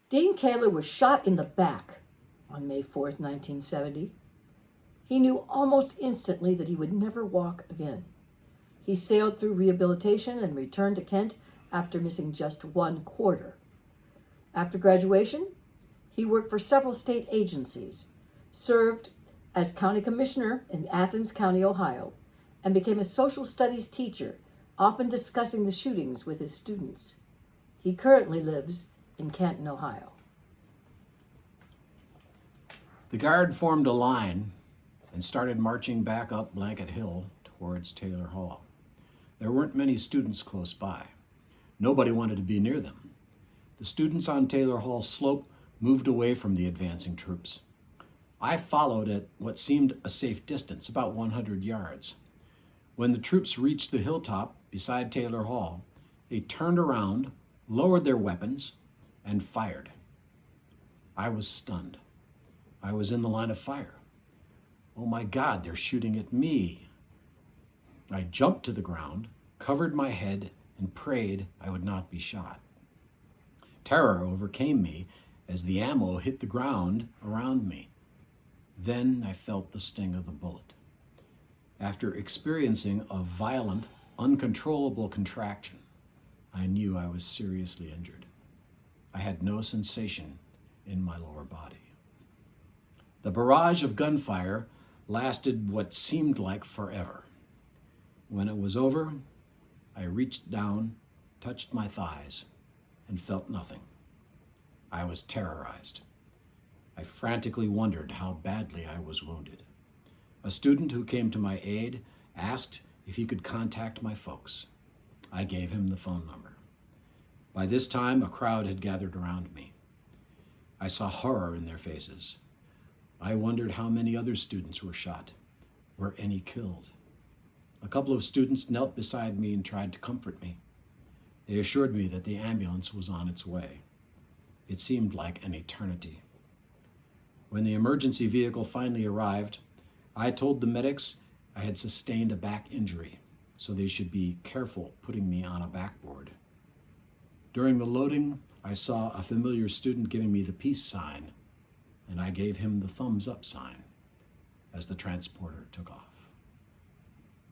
Dean Kahler was shot in the back on May 4th, 1970. He knew almost instantly that he would never walk again. He sailed through rehabilitation and returned to Kent after missing just 1 quarter. After graduation, he worked for several state agencies, served as county commissioner in Athens County, Ohio, and became a social studies teacher, often discussing the shootings with his students. He currently lives in Canton, Ohio. The guard formed a line and started marching back up Blanket Hill towards Taylor Hall. There weren't many students close by. Nobody wanted to be near them. The students on Taylor Hall slope moved away from the advancing troops. I followed at what seemed a safe distance, about 100 yards. When the troops reached the hilltop beside Taylor Hall, they turned around, lowered their weapons, and fired. I was stunned. I was in the line of fire. Oh my God, they're shooting at me. I jumped to the ground, covered my head, and prayed I would not be shot. Terror overcame me as the ammo hit the ground around me. Then I felt the sting of the bullet. After experiencing a violent, uncontrollable contraction, I knew I was seriously injured. I had no sensation in my lower body. The barrage of gunfire lasted what seemed like forever. When it was over, I reached down, touched my thighs, and felt nothing. I was terrorized. I frantically wondered how badly I was wounded. A student who came to my aid asked if he could contact my folks. I gave him the phone number. By this time, a crowd had gathered around me. I saw horror in their faces. I wondered how many other students were shot. Were any killed? A couple of students knelt beside me and tried to comfort me. They assured me that the ambulance was on its way. It seemed like an eternity. When the emergency vehicle finally arrived, I told the medics I had sustained a back injury, so they should be careful putting me on a backboard. During the loading, I saw a familiar student giving me the peace sign, and I gave him the thumbs up sign as the transporter took off.